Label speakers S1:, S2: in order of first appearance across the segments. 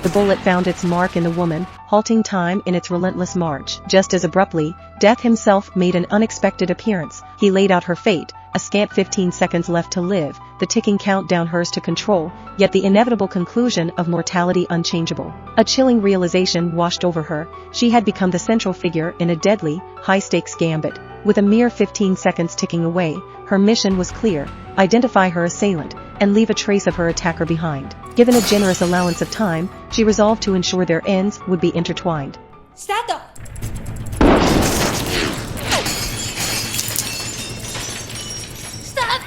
S1: The bullet found its mark in the woman, halting time in its relentless march. Just as abruptly, Death himself made an unexpected appearance. He laid out her fate, a scant 15 seconds left to live, the ticking countdown hers to control, yet the inevitable conclusion of mortality unchangeable. A chilling realization washed over her. She had become the central figure in a deadly, high-stakes gambit. With a mere 15 seconds ticking away, her mission was clear: identify her assailant, and leave a trace of her attacker behind. Given a generous allowance of time, she resolved to ensure their ends would be intertwined.
S2: Start! Stop!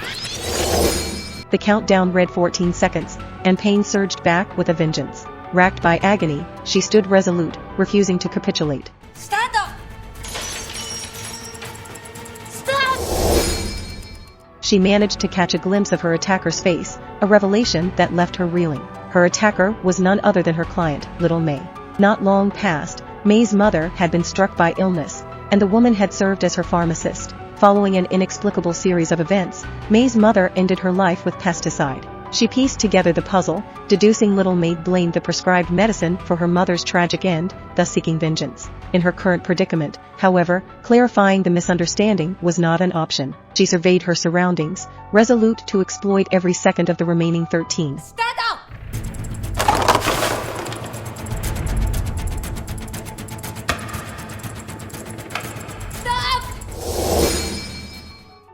S1: The countdown read 14 seconds, and pain surged back with a vengeance. Racked by agony, she stood resolute, refusing to capitulate.
S2: Start! Stop!
S1: She managed to catch a glimpse of her attacker's face, a revelation that left her reeling. Her attacker was none other than her client, little May. Not long past, May's mother had been struck by illness, and the woman had served as her pharmacist. Following an inexplicable series of events, May's mother ended her life with pesticide. She pieced together the puzzle, deducing little May blamed the prescribed medicine for her mother's tragic end, thus seeking vengeance. In her current predicament, however, clarifying the misunderstanding was not an option. She surveyed her surroundings, resolute to exploit every second of the remaining 13.
S2: Stand up! Stop!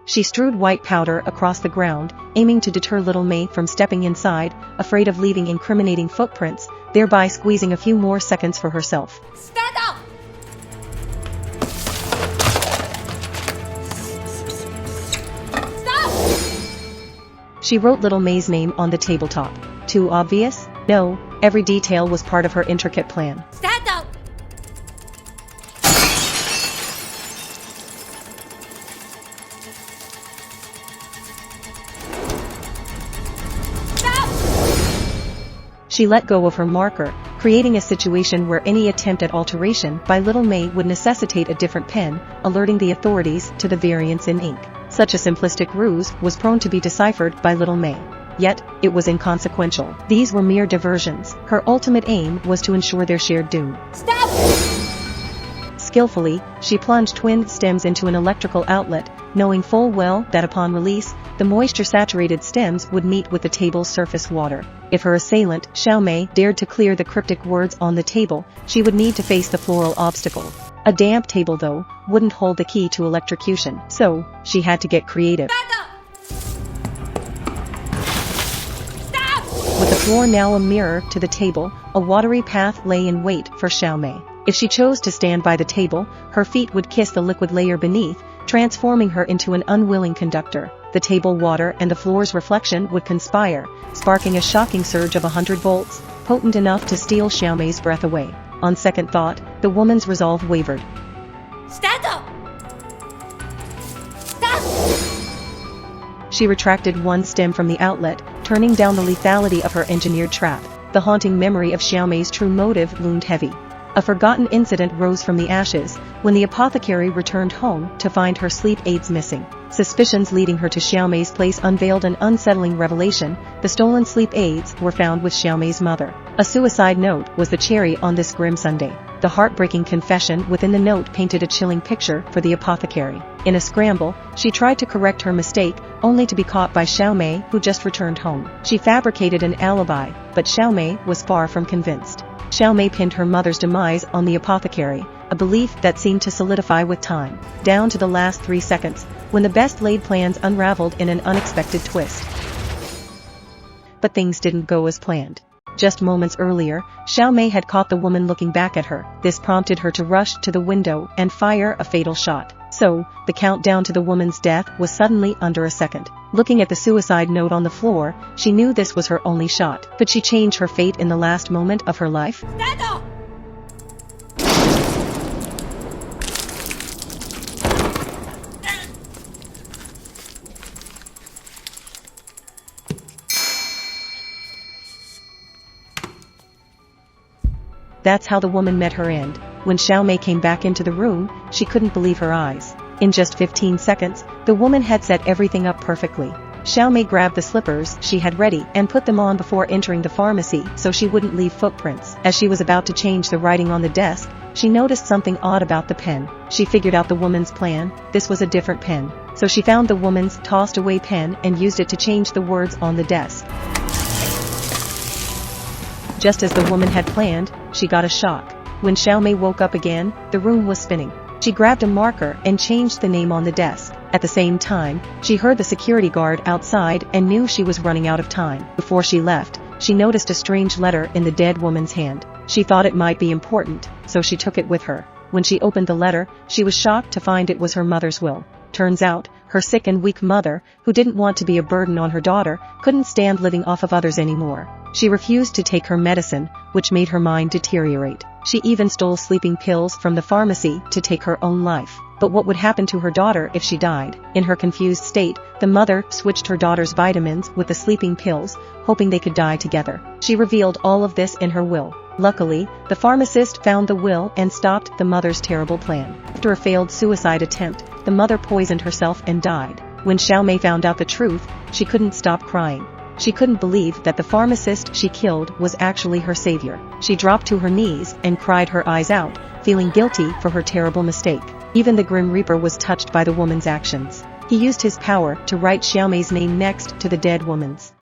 S1: She strewed white powder across the ground, aiming to deter little May from stepping inside, afraid of leaving incriminating footprints, thereby squeezing a few more seconds for herself.
S2: Stand up! Stop!
S1: She wrote little May's name on the tabletop. Too obvious? No, every detail was part of her intricate plan.
S2: Stand up!
S1: She let go of her marker, creating a situation where any attempt at alteration by little May would necessitate a different pen, alerting the authorities to the variance in ink. Such a simplistic ruse was prone to be deciphered by little May. Yet, it was inconsequential. These were mere diversions. Her ultimate aim was to ensure their shared doom.
S2: Stop!
S1: Skillfully, she plunged twin stems into an electrical outlet, knowing full well that upon release, the moisture-saturated stems would meet with the table's surface water. If her assailant, Xiao Mei, dared to clear the cryptic words on the table, she would need to face the floral obstacle. A damp table, though, wouldn't hold the key to electrocution, so she had to get creative.
S2: Stand up! Stop!
S1: With the floor now a mirror to the table, a watery path lay in wait for Xiao Mei. If she chose to stand by the table, her feet would kiss the liquid layer beneath, transforming her into an unwilling conductor. The table water and the floor's reflection would conspire, sparking a shocking surge of 100 volts, potent enough to steal Xiao Mei's breath away. On second thought, the woman's resolve wavered.
S2: Stand up! Stop!
S1: She retracted one stem from the outlet, turning down the lethality of her engineered trap. The haunting memory of Xiao Mei's true motive loomed heavy. A forgotten incident rose from the ashes, when the apothecary returned home to find her sleep aids missing. Suspicions leading her to Xiao Mei's place unveiled an unsettling revelation: the stolen sleep aids were found with Xiao Mei's mother. A suicide note was the cherry on this grim Sunday. The heartbreaking confession within the note painted a chilling picture for the apothecary. In a scramble, she tried to correct her mistake, only to be caught by Xiao Mei, who just returned home. She fabricated an alibi, but Xiao Mei was far from convinced. Xiao Mei pinned her mother's demise on the apothecary, a belief that seemed to solidify with time, down to the last 3 seconds, when the best-laid plans unraveled in an unexpected twist. But things didn't go as planned. Just moments earlier, Xiao Mei had caught the woman looking back at her. This prompted her to rush to the window and fire a fatal shot. So, the countdown to the woman's death was suddenly under a second. Looking at the suicide note on the floor, she knew this was her only shot. Could she change her fate in the last moment of her life?
S2: Stand up!
S1: That's how the woman met her end. When Xiao Mei came back into the room, she couldn't believe her eyes. In just 15 seconds, the woman had set everything up perfectly. Xiaomei grabbed the slippers she had ready and put them on before entering the pharmacy so she wouldn't leave footprints. As she was about to change the writing on the desk, she noticed something odd about the pen. She figured out the woman's plan. This was a different pen. So she found the woman's tossed away pen and used it to change the words on the desk. Just as the woman had planned, she got a shock. When Xiaomei woke up again, the room was spinning. She grabbed a marker and changed the name on the desk. At the same time, she heard the security guard outside and knew she was running out of time. Before she left, she noticed a strange letter in the dead woman's hand. She thought it might be important, so she took it with her. When she opened the letter, she was shocked to find it was her mother's will. Turns out, her sick and weak mother, who didn't want to be a burden on her daughter, couldn't stand living off of others anymore. She refused to take her medicine, which made her mind deteriorate. She even stole sleeping pills from the pharmacy to take her own life. But what would happen to her daughter if she died? In her confused state, the mother switched her daughter's vitamins with the sleeping pills, hoping they could die together. She revealed all of this in her will. Luckily, the pharmacist found the will and stopped the mother's terrible plan. After a failed suicide attempt, the mother poisoned herself and died. When Xiaomei found out the truth, she couldn't stop crying. She couldn't believe that the pharmacist she killed was actually her savior. She dropped to her knees and cried her eyes out, feeling guilty for her terrible mistake. Even the Grim Reaper was touched by the woman's actions. He used his power to write Xiaomei's name next to the dead woman's.